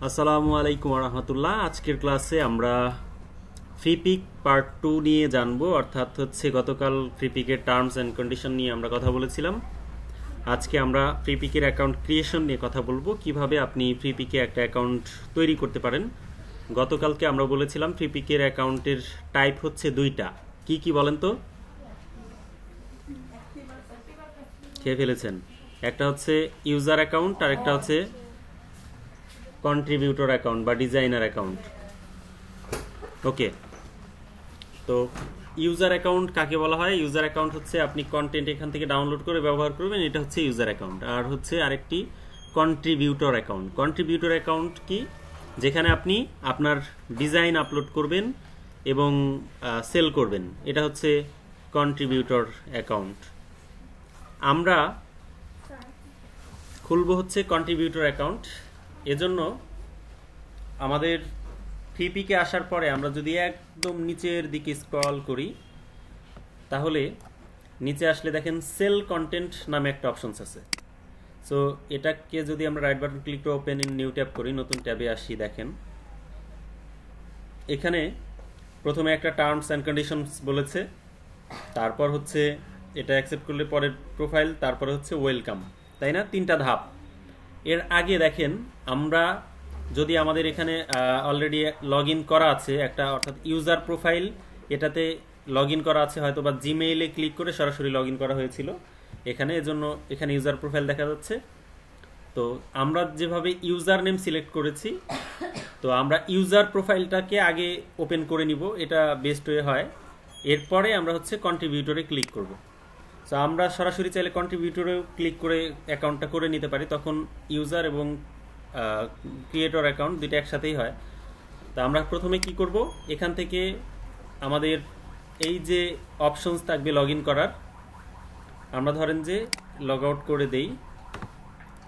আসসালামু আলাইকুম রহমতুল্লাহ। আজকের ক্লাসে আমরা ফ্রিপিক পার্ট 2 নিয়ে জানবো, অর্থাৎ হচ্ছে গতকাল ফ্রিপিকের টার্মস অ্যান্ড কন্ডিশন নিয়ে আমরা কথা বলেছিলাম। আজকে আমরা ফ্রিপিকের অ্যাকাউন্ট ক্রিয়েশন নিয়ে কথা বলবো, কিভাবে আপনি ফ্রিপিকে একটা অ্যাকাউন্ট তৈরি করতে পারেন। গতকালকে আমরা বলেছিলাম ফ্রিপিকের অ্যাকাউন্টের টাইপ হচ্ছে দুইটা। কি কি বলেন তো? খেয়ে ফেলেছেন। একটা হচ্ছে ইউজার অ্যাকাউন্ট আর একটা হচ্ছে কন্ট্রিবিউটর অ্যাকাউন্ট বা ডিজাইনার অ্যাকাউন্ট। ওকে, তো ইউজার অ্যাকাউন্ট কাকে বলা হয়? ইউজার অ্যাকাউন্ট হচ্ছে আপনি কন্টেন্ট এখান থেকে ডাউনলোড করে ব্যবহার করবেন, এটা হচ্ছে ইউজার অ্যাকাউন্ট। আর হচ্ছে আরেকটি কন্ট্রিবিউটর অ্যাকাউন্ট। কন্ট্রিবিউটর অ্যাকাউন্ট কি? যেখানে আপনি আপনার ডিজাইন আপলোড করবেন এবং সেল করবেন, এটা হচ্ছে কন্ট্রিবিউটর অ্যাকাউন্ট। আমরা খুলবো হচ্ছে কন্ট্রিবিউটর অ্যাকাউন্ট। এজন্য আমাদের ফ্রিপিকে আসার পরে আমরা যদি একদম নিচের দিকে স্ক্রল করি, তাহলে নিচে আসলে দেখেন সেল কন্টেন্ট নামে একটা অপশনস আছে। সো এটাকে যদি আমরা রাইট বাটন ক্লিক করে ওপেন ইন নিউ ট্যাব করি, নতুন ট্যাবে আসি, দেখেন এখানে প্রথমে একটা টার্মস অ্যান্ড কন্ডিশনস বলেছে, তারপর হচ্ছে এটা অ্যাকসেপ্ট করলে পরের প্রোফাইল, তারপরে হচ্ছে ওয়েলকাম, তাই না? তিনটা ধাপ। এর আগে দেখেন, আমরা যদি আমাদের এখানে অলরেডি লগ ইন করা আছে একটা, অর্থাৎ ইউজার প্রোফাইল, এটাতে লগ ইন করা আছে, হয়তো বা জিমেইলে ক্লিক করে সরাসরি লগ ইন করা হয়েছিল এখানে, এজন্য এখানে ইউজার প্রোফাইল দেখা যাচ্ছে। তো আমরা যেভাবে ইউজার নেম সিলেক্ট করেছি, তো আমরা ইউজার প্রোফাইলটাকে আগে ওপেন করে নিব, এটা বেস্ট ওয়ে হয়। এরপরে আমরা হচ্ছে কন্ট্রিবিউটরে ক্লিক করব। সো আমরা সরাসরি চাইলে কন্ট্রিবিউটরেও ক্লিক করে অ্যাকাউন্টটা করে নিতে পারি, তখন ইউজার এবং ক্রিয়েটর অ্যাকাউন্ট দুইটা একসাথেই হয়। তা আমরা প্রথমে কি করব, এখান থেকে আমাদের এই যে অপশনস থাকবে লগ ইন করার, আমরা ধরেন যে লগ আউট করে দেই,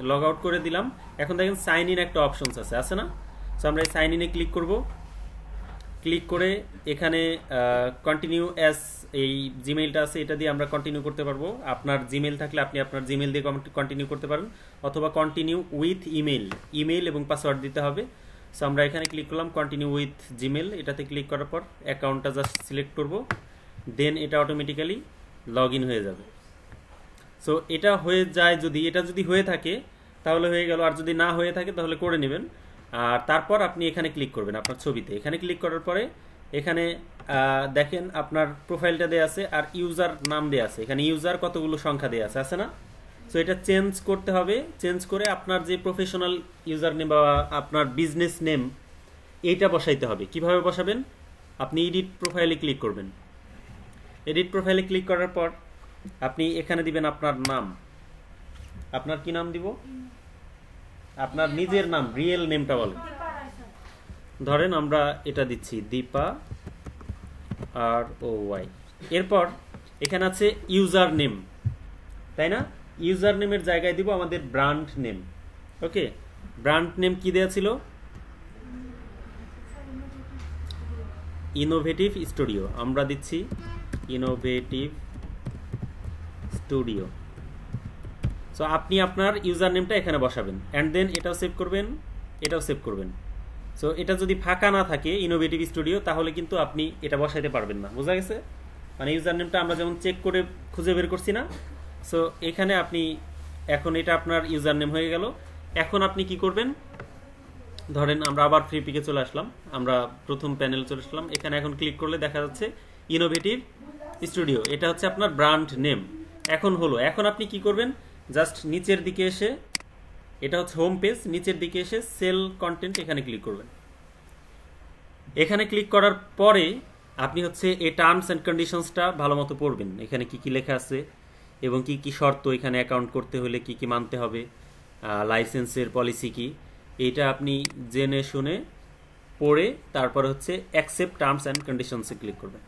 লগ আউট করে দিলাম। এখন দেখেন সাইন ইন একটা অপশনস আছে না? সো আমরা এই সাইন ইনে ক্লিক করব। ক্লিক করে এখানে কন্টিনিউ অ্যাজ, এই জিমেইলটা আছে, এটা দিয়ে আমরা কন্টিনিউ করতে পারবো। আপনার জিমেইল থাকলে আপনি আপনার জিমেইল দিয়ে কন্টিনিউ করতে পারেন, অথবা কন্টিনিউ উইথ ইমেইল, ইমেইল এবং পাসওয়ার্ড দিতে হবে। সো আমরা এখানে ক্লিক করলাম কন্টিনিউ উইথ জিমেইল, এটাতে ক্লিক করার পর অ্যাকাউন্টটা জাস্ট সিলেক্ট করব, দেন এটা অটোমেটিক্যালি লগ ইন হয়ে যাবে। সো এটা হয়ে যায়, এটা যদি হয়ে থাকে তাহলে হয়ে গেল, আর যদি না হয়ে থাকে তাহলে করে নেবেন। আর তারপর আপনি এখানে ক্লিক করবেন আপনার ছবিতে, এখানে ক্লিক করার পরে এখানে দেখেন আপনার প্রোফাইলটা দেয়া আছে আর ইউজার নাম দেয়া আছে, এখানে ইউজার কতগুলো সংখ্যা দেয়া আছে না? সো এটা চেঞ্জ করতে হবে। চেঞ্জ করে আপনার যে প্রফেশনাল ইউজার নেম বা আপনার বিজনেস নেম, এইটা বসাইতে হবে। কিভাবে বসাবেন? আপনি এডিট প্রোফাইলে ক্লিক করবেন। এডিট প্রোফাইলে ক্লিক করার পর আপনি এখানে দিবেন আপনার নাম। আপনার কি নাম দিব? আপনার নিজের নাম, রিয়েল নেমটা বলেন। ধরেন আমরা এটা দিচ্ছি দীপা ROY। এরপর এখানে আছে ইউজার নেম, তাই না? ইউজার নেমের জায়গায় দিব আমাদের ব্র্যান্ড নেম। ওকে, ব্র্যান্ড নেম কি দেয়া ছিল? Innovative studio. আমরা দিচ্ছি ইনোভেটিভ স্টুডিও। সো আপনি আপনার ইউজার নেমটা এখানে বসাবেন, অ্যান্ড দেন এটাও সেভ করবেন, এটাও সেভ করবেন। সো এটা যদি ফাঁকা না থাকে ইনোভেটিভ স্টুডিও, তাহলে কিন্তু আপনি এটা বসাইতে পারবেন না। বোঝা গেছে? মানে ইউজার নেমটা আমরা যেমন চেক করে খুঁজে বের করছি না, সো এখানে আপনি এখন এটা আপনার ইউজার নেম হয়ে গেল। এখন আপনি কি করবেন? ধরেন আমরা আবার ফ্রিপিকে চলে আসলাম, আমরা প্রথম প্যানেলে চলে আসলাম, এখানে এখন ক্লিক করলে দেখা যাচ্ছে ইনোভেটিভ স্টুডিও, এটা হচ্ছে আপনার ব্র্যান্ড নেম। এখন হলো, এখন আপনি কি করবেন? জাস্ট নিচের দিকে এসে, এটা হচ্ছে হোম পেজ, নিচের দিকে এসে সেল কন্টেন্ট, এখানে ক্লিক করবেন। এখানে ক্লিক করার পরে আপনি হচ্ছে এই টার্মস অ্যান্ড কন্ডিশনসটা ভালো মতো পড়বেন, এখানে কি কি লেখা আছে এবং কি কি শর্ত, এখানে অ্যাকাউন্ট করতে হলে কি কি মানতে হবে, লাইসেন্সের পলিসি কি, এইটা আপনি জেনে শুনে পড়ে তারপর হচ্ছে অ্যাকসেপ্ট টার্মস অ্যান্ড কন্ডিশনসে ক্লিক করবেন।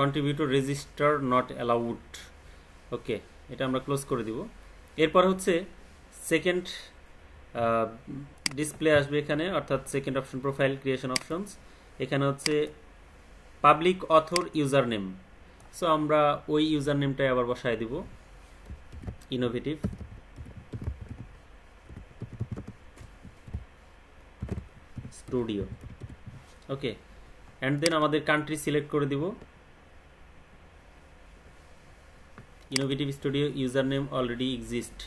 Contributor register not allowed. Okay, এটা আমরা ক্লোজ করে দিব। এরপর হচ্ছে সেকেন্ড ডিসপ্লে আসবে এখানে, অর্থাৎ second option profile creation options. এখানে হচ্ছে public author user name. So আমরা ওই ইউজার নেমটাই আবার বসায় দিব, innovative studio. Okay, and then আমাদের কান্ট্রি সিলেক্ট করে দিব। Innovative studio user name already exist.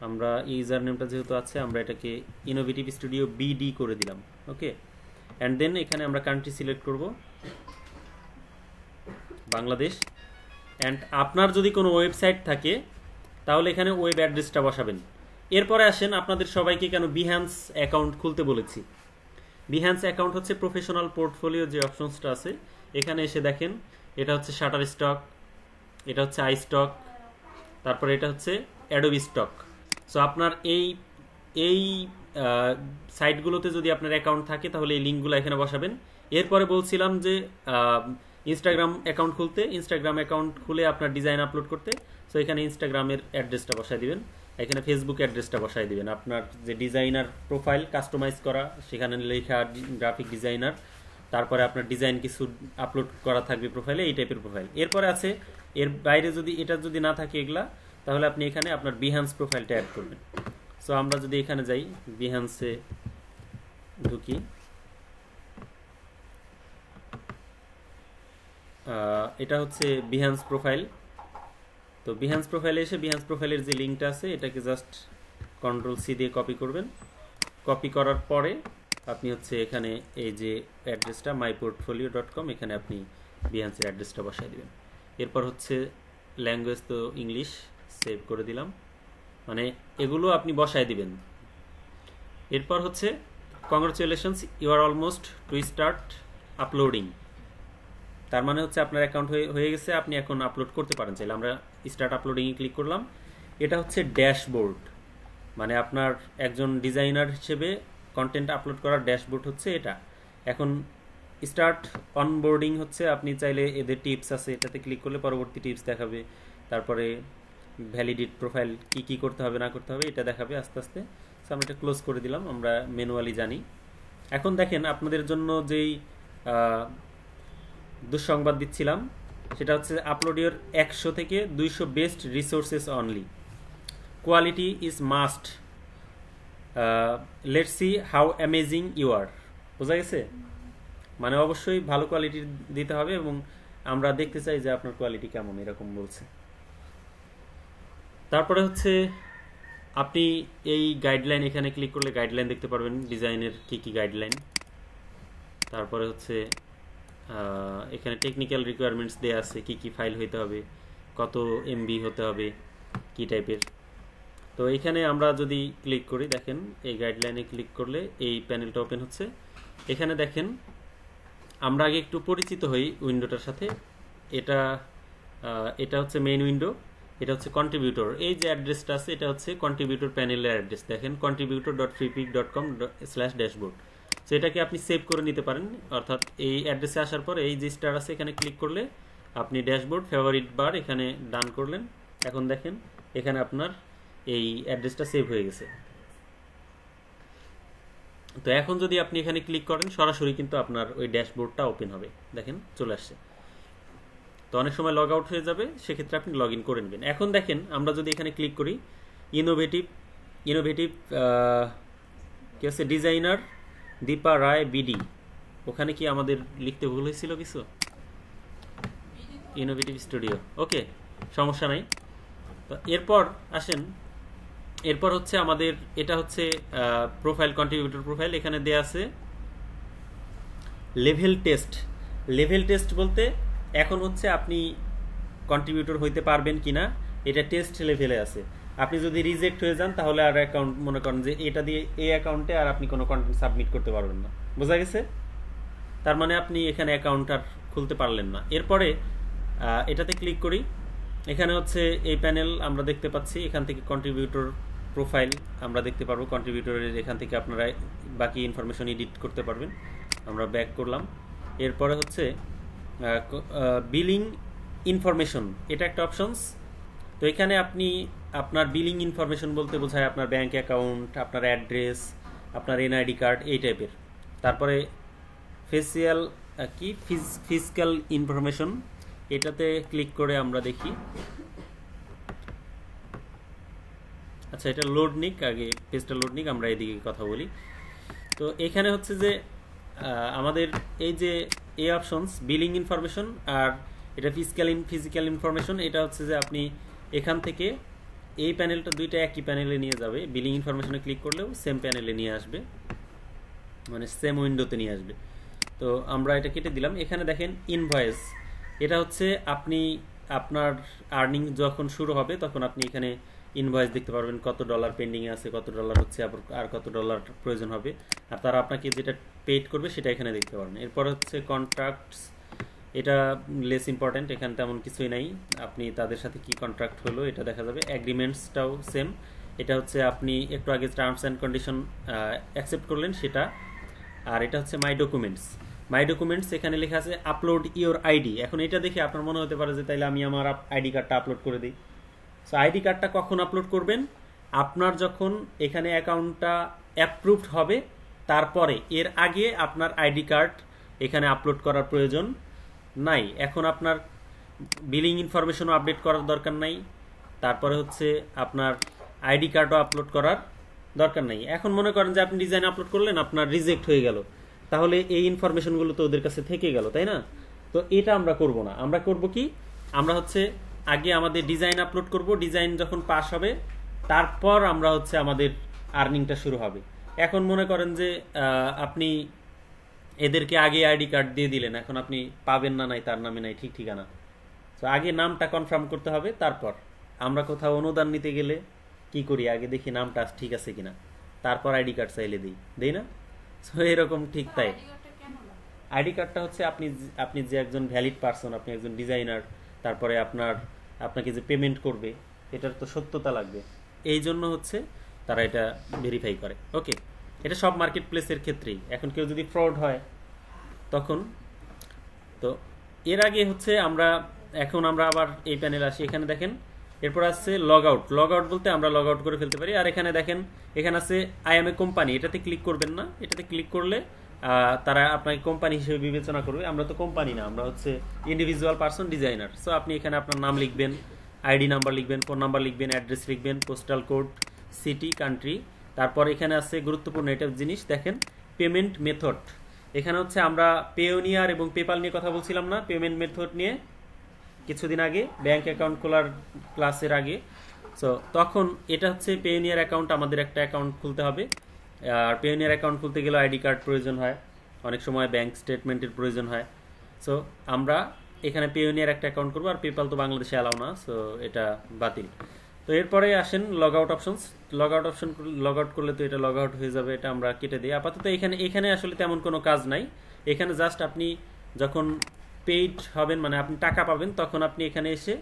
আমরা ইউজার নেমটা যেহেতু আছে আমরা এটাকে ইনোভেটিভ স্টুডিও বিডি করে দিলাম। ওকে, অ্যান্ড দেন এখানে আমরা কান্ট্রি সিলেক্ট করব বাংলাদেশ। অ্যান্ড আপনার যদি কোনো ওয়েবসাইট থাকে তাহলে এখানে ওয়েব অ্যাড্রেসটা বসাবেন। এরপরে আসেন আপনাদের সবাইকে কেন বিহ্যান্স অ্যাকাউন্ট খুলতে বলেছি। বিহ্যান্স অ্যাকাউন্ট হচ্ছে প্রফেশনাল পোর্টফোলিও যে অপশনসটা আছে এখানে এসে দেখেন, এটা হচ্ছে শাটার স্টক, এটা হচ্ছে আই স্টক, তারপরে এটা হচ্ছে অ্যাডোবি স্টক। সো আপনার এই সাইটগুলোতে যদি আপনার অ্যাকাউন্ট থাকে তাহলে এই লিঙ্কগুলো এখানে বসাবেন। এরপরে বলছিলাম যে ইনস্টাগ্রাম অ্যাকাউন্ট খুলতে, ইনস্টাগ্রাম অ্যাকাউন্ট খুলে আপনার ডিজাইন আপলোড করতে। সো এখানে ইনস্টাগ্রামের অ্যাড্রেসটা বসায় দিবেন, এখানে ফেসবুক অ্যাড্রেসটা বসায় দিবেন। আপনার যে ডিজাইনার প্রোফাইল কাস্টমাইজ করা, সেখানে লেখা গ্রাফিক ডিজাইনার, তারপরে আপনার ডিজাইন কিছু আপলোড করা থাকবে প্রোফাইলে, এই টাইপের প্রোফাইল। এরপরে আছে এর বাইরে যদি এটা যদি না থাকে এগুলা, তাহলে আপনি এখানে আপনার বিহ্যান্স প্রোফাইলটা অ্যাড করবেন। সো আমরা যদি এখানে যাই, বিহ্যান্সে ঢুকি, এটা হচ্ছে বিহ্যান্স প্রোফাইল। তো বিহ্যান্স প্রোফাইলে এসে বিহ্যান্স প্রোফাইলের যে লিঙ্কটা আছে এটাকে জাস্ট কন্ট্রোল-C দিয়ে কপি করবেন। কপি করার পরে আপনি হচ্ছে এখানে এই যে অ্যাড্রেসটা myportfolio.com, এখানে আপনি বিহ্যান্সের অ্যাড্রেসটা বসাই দিবেন। এরপর হচ্ছে ল্যাঙ্গুয়েজ তো ইংলিশ, সেভ করে দিলাম, মানে এগুলো আপনি বসায় দিবেন। এরপর হচ্ছে congratulations, you are almost to start uploading. তার মানে হচ্ছে আপনার অ্যাকাউন্ট হয়ে গেছে, আপনি এখন আপলোড করতে পারেন চাইলে। আমরা স্টার্ট আপলোডিংয়ে ক্লিক করলাম। এটা হচ্ছে ড্যাশবোর্ড, মানে আপনার একজন ডিজাইনার হিসেবে কন্টেন্ট আপলোড করার ড্যাশবোর্ড হচ্ছে এটা। এখন স্টার্ট অনবোর্ডিং হচ্ছে, আপনি চাইলে এদের টিপস আছে, এটাতে ক্লিক করলে পরবর্তী টিপস দেখাবে, তারপরে ভ্যালিডেট প্রোফাইল কি কি করতে হবে না করতে হবে এটা দেখাবে আস্তে আস্তে। আমরা এটা ক্লোজ করে দিলাম, আমরা ম্যানুয়ালি জানি। এখন দেখেন আপনাদের জন্য যেই দুঃসংবাদ দিচ্ছিলাম সেটা হচ্ছে আপলোড ইউর 100 থেকে 200 best resources only, quality is must, let's see how amazing you are. বোঝা গেছে? মানে অবশ্যই ভালো কোয়ালিটির দিতে হবে এবং আমরা দেখতে চাই যে আপনার কোয়ালিটি কেমন, এরকম বলছে। তারপরে হচ্ছে আপনি এই গাইডলাইন এখানে ক্লিক করলে গাইডলাইন দেখতে পারবেন, ডিজাইনের কি কি গাইডলাইন। তারপরে হচ্ছে এখানে টেকনিক্যাল রিকোয়ারমেন্টস দেওয়া আছে, কি কি ফাইল হইতে হবে, কত এমবি হতে হবে, কি টাইপের। তো এখানে আমরা যদি ক্লিক করি, দেখেন এই গাইডলাইনে ক্লিক করলে এই প্যানেলটা ওপেন হচ্ছে। এখানে দেখেন আমরা আগে একটু পরিচিত হই উইন্ডোটার সাথে। এটা হচ্ছে মেইন উইন্ডো, এটা হচ্ছে কন্ট্রিবিউটর। এই যে অ্যাড্রেসটা আছে এটা হচ্ছে কন্ট্রিবিউটর প্যানেলের অ্যাড্রেস, দেখেন contributor.freepik.com/dashboard। তো এটাকে আপনি সেভ করে নিতে পারেন, অর্থাৎ এই অ্যাড্রেসে আসার পর এই যে স্টার আছে এখানে ক্লিক করলে আপনি ড্যাশবোর্ড ফেভারিট বার এখানে ডান করলেন। এখন দেখেন এখানে আপনার এই অ্যাড্রেসটা সেভ হয়ে গেছে। তো এখন যদি আপনি এখানে ক্লিক করেন সরাসরি কিন্তু আপনার ওই ড্যাশবোর্ডটা ওপেন হবে, দেখেন চলে আসছে। তো অনেক সময় লগ আউট হয়ে যাবে, সেক্ষেত্রে আপনি লগ ইন করে নেবেন। এখন দেখেন আমরা যদি এখানে ক্লিক করি, ইনোভেটিভ কি আছে, ডিজাইনার দীপা রায় বিডি, ওখানে কি আমাদের লিখতে ভুল হয়েছিল কিছু? ইনোভেটিভ স্টুডিও, ওকে, সমস্যা নাই। তো এরপর আসেন, এরপর হচ্ছে আমাদের এটা হচ্ছে প্রোফাইল, কন্ট্রিবিউটর প্রোফাইল। এখানে দেয়া আছে লেভেল টেস্ট। লেভেল টেস্ট বলতে এখন হচ্ছে আপনি কন্ট্রিবিউটর হইতে পারবেন কিনা এটা টেস্ট লেভেলে আছে। আপনি যদি রিজেক্ট হয়ে যান তাহলে আর অ্যাকাউন্ট, মনে করেন যে এটা দিয়ে এই অ্যাকাউন্টে আর আপনি কোনো কন্টেন্ট সাবমিট করতে পারবেন না। বোঝা গেছে? তার মানে আপনি এখানে অ্যাকাউন্ট আর খুলতে পারলেন না। এরপরে এটাতে ক্লিক করি, এখানে হচ্ছে এই প্যানেল আমরা দেখতে পাচ্ছি। এখান থেকে কন্ট্রিবিউটর প্রোফাইল আমরা দেখতে পারবো, কন্ট্রিবিউটরের এখান থেকে আপনারা বাকি ইনফরমেশন এডিট করতে পারবেন। আমরা ব্যাক করলাম। এরপরে হচ্ছে বিলিং ইনফরমেশন, এটা একটা অপশনস। তো এখানে আপনি আপনার বিলিং ইনফরমেশন বলতে বোঝায় আপনার ব্যাংক অ্যাকাউন্ট, আপনার অ্যাড্রেস, আপনার এনআইডি কার্ড এই টাইপের। তারপরে ফেসিয়াল কি ফিজিক্যাল ইনফরমেশন, এটাতে ক্লিক করে আমরা দেখি। আচ্ছা, এটা লোড নিক, আগে পেজটা লোড নিক, আমরা এদিকে কথা বলি। তো এখানে হচ্ছে যে আমাদের এই যে এই অপশনস বিলিং ইনফরমেশন আর এটা ফিজিক্যাল ইনফরমেশন, এটা হচ্ছে যে আপনি এখান থেকে এই প্যানেলটা দুইটা একই প্যানেলে নিয়ে যাবে। বিলিং ইনফরমেশনে ক্লিক করলেও সেম প্যানেলে নিয়ে আসবে, মানে সেম উইন্ডোতে নিয়ে আসবে। তো আমরা এটা কেটে দিলাম। এখানে দেখেন ইনভয়েস, এটা হচ্ছে আপনি আপনার আর্নিং যখন শুরু হবে তখন আপনি এখানে ইনভয়েস দেখতে পারবেন, কত ডলার পেন্ডিংয়ে আছে, কত ডলার হচ্ছে, আর কত ডলার প্রয়োজন হবে, আর তারা আপনাকে যেটা পেড করবে সেটা এখানে দেখতে পারবেন। এরপর হচ্ছে কন্ট্রাক্টস, এটা লেস ইম্পর্টেন্ট, এখানে তেমন কিছুই নাই, আপনি তাদের সাথে কি কন্ট্রাক্ট হলো এটা দেখা যাবে। অ্যাগ্রিমেন্টসটাও সেম, এটা হচ্ছে আপনি একটু আগে টার্মস অ্যান্ড কন্ডিশন অ্যাকসেপ্ট করলেন সেটা। আর এটা হচ্ছে মাই ডকুমেন্টস, এখানে লেখা আছে আপলোড ইওর আইডি। এখন এটা দেখে আপনার মনে হতে পারে যে তাইলে আমি আমার আইডি কার্ডটা আপলোড করে দিই। সো আইডি কার্ডটা কখন আপলোড করবেন? আপনার যখন এখানে অ্যাকাউন্টটা অ্যাপ্রুভড হবে তারপরে, এর আগে আপনার আইডি কার্ড এখানে আপলোড করার প্রয়োজন নাই। এখন আপনার বিলিং ইনফরমেশনও আপডেট করার দরকার নাই, তারপরে হচ্ছে আপনার আইডি কার্ডও আপলোড করার দরকার নাই। এখন মনে করেন যে আপনি ডিজাইন আপলোড করলেন, আপনার রিজেক্ট হয়ে গেল, তাহলে এই ইনফরমেশনগুলো তো ওদের কাছে থেকে গেল, তাই না? তো এটা আমরা করব না। আমরা করব কি, আমরা হচ্ছে আগে আমাদের ডিজাইন আপলোড করব, ডিজাইন যখন পাস হবে তারপর আমরা হচ্ছে আমাদের আর্নিংটা শুরু হবে। এখন মনে করেন যে আপনি এদেরকে আগে আইডি কার্ড দিয়ে দিলেন, এখন আপনি পাবেন না, নাই তার নামে নাই ঠিক ঠিকানা। তো আগে নামটা কনফার্ম করতে হবে, তারপর আমরা কোথাও অনুদান নিতে গেলে কি করি, আগে দেখি নামটা ঠিক আছে কিনা, তারপর আইডি কার্ড চাইলে দেই না? তো এরকম ঠিক তাই। আইডি কার্ডটা হচ্ছে আপনি যে একজন ভ্যালিড পারসন, আপনি একজন ডিজাইনার, তারপরে আপনাকে যে পেমেন্ট করবে এটার তো সত্যতা লাগবে, এই জন্য হচ্ছে তারা এটা ভেরিফাই করে। ওকে, এটা সব মার্কেট প্লেসের ক্ষেত্রেই। এখন কেউ যদি ফ্রড হয় তখন, তো এর আগে হচ্ছে আমরা আবার এই প্যানেল আসি। এখানে দেখেন এরপর আসছে লগ আউট বলতে আমরা লগ আউট করে ফেলতে পারি। আর এখানে দেখেন এখানে আছে আই এম এ কোম্পানি, এটাতে ক্লিক করবেন না, এটাতে ক্লিক করলে তারা আপনাকে কোম্পানি হিসেবে বিবেচনা করবে। আমরা তো কোম্পানি না, আমরা হচ্ছে ইন্ডিভিজুয়াল পারসন ডিজাইনার। সো আপনি এখানে আপনার নাম লিখবেন, আইডি নাম্বার লিখবেন, ফোন নাম্বার লিখবেন, অ্যাড্রেস লিখবেন, পোস্টাল কোড, সিটি, কান্ট্রি। তারপর এখানে আছে গুরুত্বপূর্ণ এটা জিনিস, দেখেন পেমেন্ট মেথড। এখানে হচ্ছে আমরা পেওনিয়ার এবং পেপাল নিয়ে কথা বলছিলাম না, পেমেন্ট মেথড নিয়ে কিছুদিন আগে ব্যাংক অ্যাকাউন্ট খোলার ক্লাসের আগে। সো তখন এটা হচ্ছে পেওনিয়ার অ্যাকাউন্ট, আমাদের একটা অ্যাকাউন্ট খুলতে হবে। আর পেওনিয়ার অ্যাকাউন্ট খুলতে গেলে আইডি কার্ড প্রয়োজন হয়, অনেক সময় ব্যাংক স্টেটমেন্টের প্রয়োজন হয়। সো আমরা এখানে পেওনিয়ার একটা অ্যাকাউন্ট করবো, আর পেপাল তো বাংলাদেশে অ্যালাউ না, সো এটা বাতিল। তো এরপরে আসেন log out options. Log out করলে তো এটা লগ আউট হয়ে যাবে, এটা আমরা কেটে দিই আপাতত। এখানে আসলে তেমন কোনো কাজ নাই। এখানে জাস্ট আপনি যখন পেইড হবেন, মানে আপনি টাকা পাবেন, তখন আপনি এখানে এসে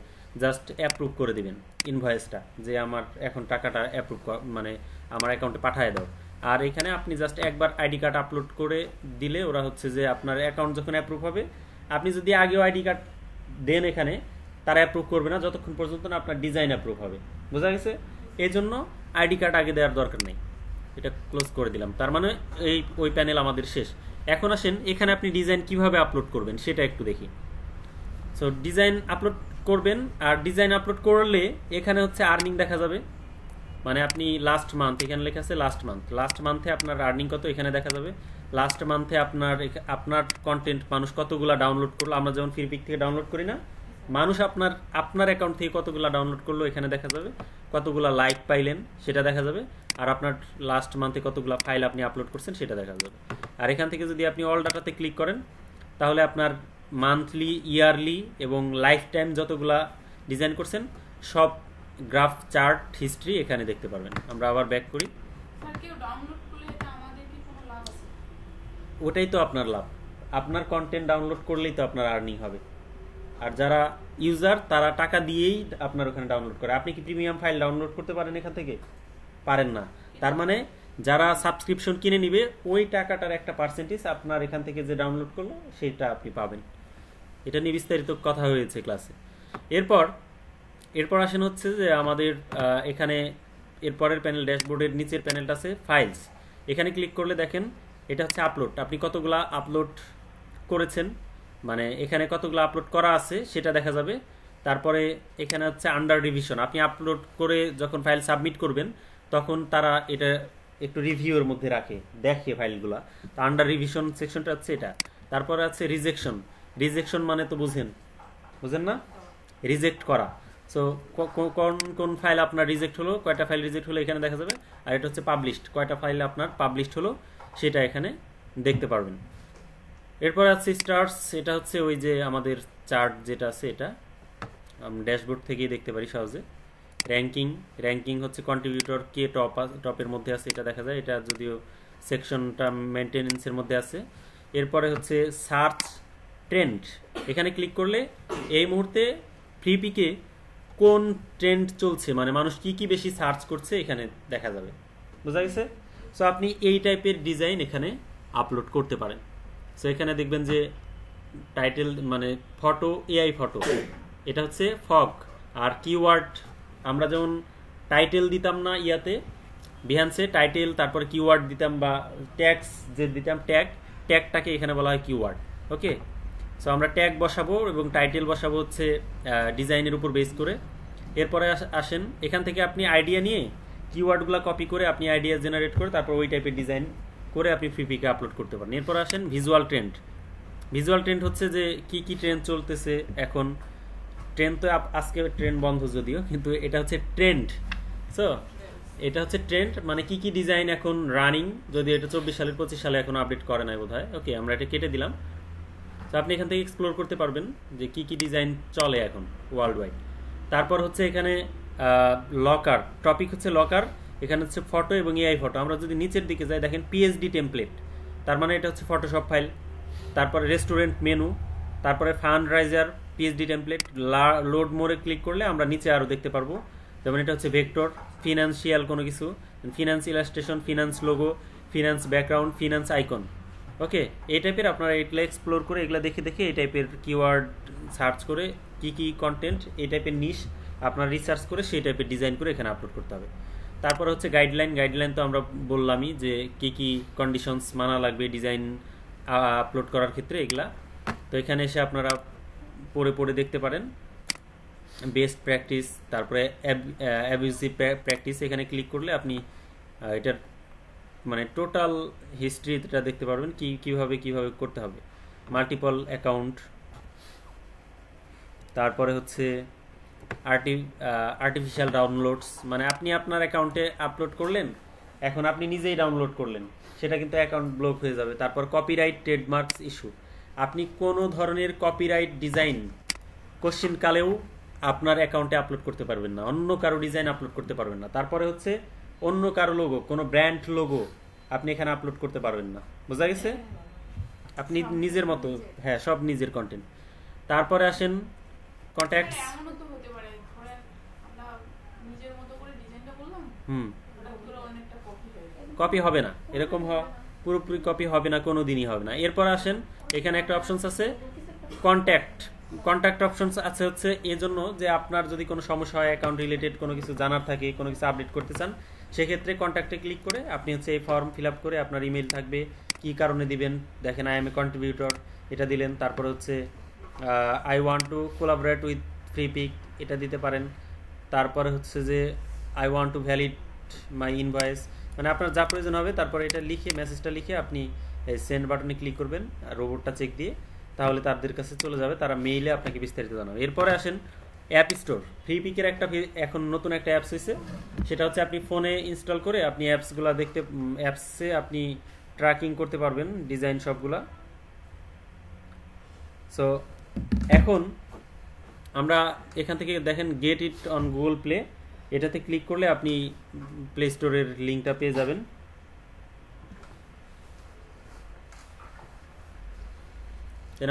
জাস্ট অ্যাপ্রুভ করে দিবেন ইনভয়েসটা, যে আমার এখন টাকাটা অ্যাপ্রুভ, মানে আমার অ্যাকাউন্টে পাঠিয়ে দাও। আর এখানে আপনি জাস্ট একবার আইডি কার্ড আপলোড করে দিলে ওরা হচ্ছে যে আপনার অ্যাকাউন্ট যখন অ্যাপ্রুভ হবে, আপনি যদি আগেও আইডি কার্ড দেন এখানে, তারা অ্যাপ্রুভ করবে না যতক্ষণ পর্যন্ত না আপনার ডিজাইন অ্যাপ্রুভ হবে। বোঝা গেছে? এই জন্য আইডি কার্ড আগে দেওয়ার দরকার নেই। এটা ক্লোজ করে দিলাম, তার মানে ওই প্যানেল আমাদের শেষ। এখন আসেন এখানে আপনি ডিজাইন কিভাবে আপলোড করবেন সেটা একটু দেখি। সো ডিজাইন আপলোড করবেন, আর ডিজাইন আপলোড করলে এখানে হচ্ছে আর্নিং দেখা যাবে। মানে আপনি লাস্ট মান্থ, এখানে লেখা আছে লাস্ট মান্থে আপনার আর্নিং কত এখানে দেখা যাবে। লাস্ট মান্থে আপনার কন্টেন্ট মানুষ কতগুলা ডাউনলোড করলো, আমরা যেমন ফ্রিপিক থেকে ডাউনলোড করি না, মানুষ আপনার অ্যাকাউন্ট থেকে কতগুলা ডাউনলোড করলো এখানে দেখা যাবে, কতগুলা লাইক পাইলেন সেটা দেখা যাবে, আর আপনার লাস্ট মান্থে কতগুলা ফাইল আপনি আপলোড করছেন সেটা দেখা যাবে। আর এখান থেকে যদি আপনি অল ডাটাতে ক্লিক করেন, তাহলে আপনার মান্থলি, ইয়ারলি এবং লাইফ টাইম যতগুলা ডিজাইন করছেন সব গ্রাফ, চার্ট, হিস্ট্রি এখানে দেখতে পারবেন। আমরা আবার ব্যাক করি। ওটাই তো আপনার লাভ, আপনার কন্টেন্ট ডাউনলোড করলেই তো আপনার আর্নিং হবে। আর যারা ইউজার তারা টাকা দিয়েই আপনার ওখানে ডাউনলোড করে। আপনি কি প্রিমিয়াম ফাইল ডাউনলোড করতে পারেন এখান থেকে? পারেন না। তার মানে যারা সাবস্ক্রিপশন কিনে নিবে ওই টাকাটার একটা পার্সেন্টেজ আপনার এখান থেকে যে ডাউনলোড করলো সেটা আপনি পাবেন। এটা নিয়ে বিস্তারিত কথা হয়েছে ক্লাসে। এরপর আসেন হচ্ছে যে আমাদের এখানে এরপরের প্যানেল, ড্যাশবোর্ডের নিচের প্যানেলটা আছে ফাইলস। এখানে ক্লিক করলে দেখেন এটা হচ্ছে আপলোড, আপনি কতগুলা আপলোড করেছেন, মানে এখানে কতগুলো আপলোড করা আছে সেটা দেখা যাবে। তারপরে এখানে হচ্ছে আন্ডার রিভিশন, আপনি আপলোড করে যখন ফাইল সাবমিট করবেন তখন তারা এটা একটু রিভিউর মধ্যে রাখে, দেখে ফাইলগুলা। তো আন্ডার রিভিশন সেকশনটা হচ্ছে এটা। তারপরে আছে রিজেকশন, রিজেকশন মানে তো বুঝেন না, রিজেক্ট করা। সো কোন কোন ফাইল আপনার রিজেক্ট হলো, কয়টা ফাইল রিজেক্ট হলো এখানে দেখা যাবে। আর এটা হচ্ছে পাবলিশড, কয়টা ফাইল আপনার পাবলিশড হলো সেটা এখানে দেখতে পারবেন। এরপর আছে স্টার্স, এটা হচ্ছে ওই যে আমাদের চার্ট যেটা আছে, এটা ড্যাশবোর্ড থেকেই দেখতে পারি সহজে। র্যাঙ্কিং, র্যাঙ্কিং হচ্ছে কন্ট্রিবিউটর কে টপের মধ্যে আছে এটা দেখা যায়, এটা যদিও সেকশনটা মেনটেনেন্সের মধ্যে আছে। এরপরে হচ্ছে সার্চ ট্রেন্ড, এখানে ক্লিক করলে এই মুহূর্তে ফ্রিপিকে কোন ট্রেন্ড চলছে, মানে মানুষ কি কি বেশি সার্চ করছে এখানে দেখা যাবে, বোঝা গেছে। সো আপনি এই টাইপের ডিজাইন এখানে আপলোড করতে পারেন। সো এখানে দেখবেন যে টাইটেল মানে ফটো, এআই ফটো, এটা হচ্ছে ফগ। আর কিওয়ার্ড আমরা যেমন টাইটেল দিতাম না ইয়াতে বিহান্সে, টাইটেল তারপরে কিওয়ার্ড দিতাম বা ট্যাগস যে দিতাম, ট্যাগটাকে এখানে বলা হয় কিওয়ার্ড। ওকে, সো আমরা ট্যাগ বসাবো এবং টাইটেল বসাবো হচ্ছে ডিজাইনের উপর বেস করে। এরপরে আসেন এখান থেকে আপনি আইডিয়া নিয়ে কিওয়ার্ডগুলো কপি করে আপনি আইডিয়া জেনারেট করে তারপর ওই টাইপের ডিজাইন করে আপনি ফ্রিপিকে আপলোড করতে পারেন। এরপর আসেন ভিজুয়াল ট্রেন্ড। ভিজুয়াল ট্রেন্ড হচ্ছে যে কি কি ট্রেন্ড চলতেছে এখন। ট্রেন্ড তো আজকে ট্রেন্ড বন্ধ যদিও, কিন্তু এটা হচ্ছে ট্রেন্ড। সো এটা হচ্ছে ট্রেন্ড মানে কি কি ডিজাইন এখন রানিং, যদি এটা 24 সালের 25 সালে এখন আপডেট করে নাই বোধ হয়। ওকে, আমরা এটা কেটে দিলাম। তো আপনি এখান থেকে এক্সপ্লোর করতে পারবেন যে কি কি ডিজাইন চলে এখন ওয়ার্ল্ড ওয়াইড। তারপর হচ্ছে এখানে লকার, টপিক হচ্ছে লকার, এখানে হচ্ছে ফটো এবং এআই ফটো। আমরা যদি নিচের দিকে যাই দেখেন পিএইচডি টেমপ্লেট, তার মানে এটা হচ্ছে ফটোশপ ফাইল। তারপরে রেস্টুরেন্ট মেনু, তারপরে fund raiser PhD template. Load মোরে ক্লিক করলে আমরা নিচে আরও দেখতে পারবো, যেমন এটা হচ্ছে ভেক্টর, ফিনান্সিয়াল কোনো কিছু, finance illustration, finance logo, finance background, finance icon. Okay, এই টাইপের আপনারা এগুলো এক্সপ্লোর করে এগুলো দেখে দেখে এই টাইপের কিওয়ার্ড সার্চ করে কি কি কন্টেন্ট এই টাইপের নিশ আপনার রিসার্চ করে সেই টাইপের ডিজাইন করে এখানে আপলোড করতে হবে। তারপর হচ্ছে গাইডলাইন, গাইডলাইন তো আমরা বললামই যে কি কি কন্ডিশনস মানা লাগবে ডিজাইন আপলোড করার ক্ষেত্রে এগুলা। তো এখানে এসে আপনারা পড়ে পড়ে দেখতে পারেন। বেস্ট প্র্যাকটিস, তারপরে অ্যাবিউজিভ প্র্যাকটিস, এখানে ক্লিক করলে আপনি এটার মানে টোটাল হিস্ট্রিটা দেখতে পারবেন কিভাবে করতে হবে। মাল্টিপল অ্যাকাউন্ট, তারপরে হচ্ছে আর্টিফিশিয়াল ডাউনলোডস, মানে আপনি আপনার অ্যাকাউন্টে আপলোড করলেন, এখন আপনি নিজেই ডাউনলোড করলেন, সেটা কিন্তু অ্যাকাউন্ট ব্লক হয়ে যাবে। তারপর কপিরাইট ট্রেডমার্কস ইস্যু, আপনি কোনো ধরনের কপিরাইট ডিজাইন কোশ্চেন কালেও আপনার অ্যাকাউন্টে আপলোড করতে পারবেন না, অন্য কারো ডিজাইন আপলোড করতে পারবেন না। তারপরে হচ্ছে অন্য কারো লোগো, কোনো ব্র্যান্ড লোগো আপনি এখানে আপলোড করতে পারবেন না, বোঝা গেছে। আপনি নিজের মতো, হ্যাঁ, সব নিজের কন্টেন্ট। তারপরে আসেন কন্ট্যাক্টস। কপি হবে না, এরকম পুরোপুরি কপি হবে না, কোনো দিনই হবে না। এরপর আসেন এখানে একটা অপশনস আছে কন্ট্যাক্ট অপশনস আছে হচ্ছে এজন্য যে আপনার যদি কোনো সমস্যা হয়, অ্যাকাউন্ট রিলেটেড কোনো কিছু জানার থাকে, কোনো কিছু আপডেট করতে চান, সেক্ষেত্রে কন্ট্যাক্টে ক্লিক করে আপনি হচ্ছে এই ফর্ম ফিল আপ করে আপনার ইমেল থাকবে, কি কারণে দিবেন, দেখেন আই এম এ কন্ট্রিবিউটর, এটা দিলেন। তারপর হচ্ছে I want to collaborate with Freepik, এটা দিতে পারেন। তারপরে হচ্ছে যে I want to valid my invoice, মানে আপনার যা প্রয়োজন হবে। তারপরে এটা লিখে, মেসেজটা লিখে আপনি এই সেন্ড বাটনে ক্লিক করবেন, রোবটটা চেক দিয়ে, তাহলে তাদের কাছে চলে যাবে, তারা মেইলে আপনাকে বিস্তারিত জানাবে। এরপরে আসেন অ্যাপ স্টোর। ফ্রিপিকের একটা এখন নতুন একটা অ্যাপস হয়েছে, সেটা হচ্ছে আপনি ফোনে ইনস্টল করে আপনি অ্যাপসগুলো অ্যাপসে আপনি ট্র্যাকিং করতে পারবেন ডিজাইন সবগুলা। সো এখন আমরা এখান থেকে দেখেন get it on Google play, এটাতে ক্লিক করলে আপনি প্লে স্টোরের লিঙ্কটা পেয়ে যাবেন।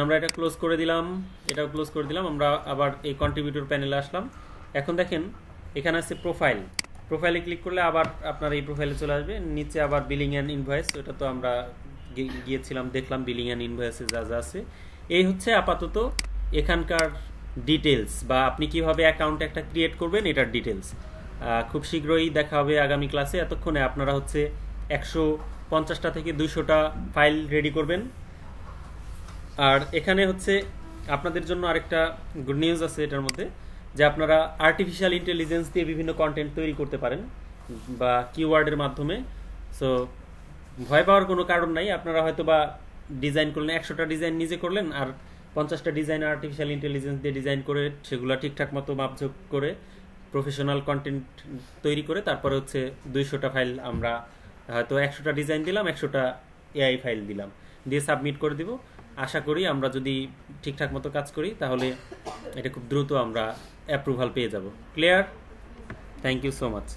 আমরা এটা ক্লোজ করে দিলাম, এটাও ক্লোজ করে দিলাম। আমরা আবার এই কন্ট্রিবিউটর প্যানেলে আসলাম। এখন দেখেন এখানে আছে প্রোফাইলে ক্লিক করলে আবার আপনার এই প্রোফাইলে চলে আসবে। নিচে আবার বিলিং অ্যান্ড ইনভয়েস, ওটা তো আমরা গিয়েছিলাম, দেখলাম বিলিং অ্যান্ড ইনভয়েসে যা যা আছে। এই হচ্ছে আপাতত এখানকার ডিটেলস, বা আপনি কিভাবে অ্যাকাউন্ট একটা ক্রিয়েট করবেন এটার ডিটেলস। খুব শীঘ্রই দেখা হবে আগামী ক্লাসে। এতক্ষণে আপনারা হচ্ছে 50টা থেকে 200টা ফাইল রেডি করবেন। আর এখানে হচ্ছে আপনাদের জন্য আরেকটা গুড নিউজ আছে এটার মধ্যে, যে আপনারা আর্টিফিশিয়াল ইন্টেলিজেন্স দিয়ে বিভিন্ন কন্টেন্ট তৈরি করতে পারেন বা কিওয়ার্ডের মাধ্যমে। সো ভয় পাওয়ার কোনো কারণ নাই। আপনারা হয়তো বা ডিজাইন করলেন, 100টা ডিজাইন নিজে করলেন, আর 50টা ডিজাইন আর্টিফিশিয়াল ইন্টেলিজেন্স দিয়ে ডিজাইন করে সেগুলো ঠিকঠাক মতো মাপঝোপ করে প্রফেশনাল কন্টেন্ট তৈরি করে তারপরে হচ্ছে 200টা ফাইল, আমরা হয়তো 100টা ডিজাইন দিলাম, 100টা এআই ফাইল দিলাম, দিয়ে সাবমিট করে দিব। আশা করি আমরা যদি ঠিকঠাক মতো কাজ করি তাহলে এটা খুব দ্রুত আমরা অ্যাপ্রুভাল পেয়ে যাব। Clear? Thank you so much.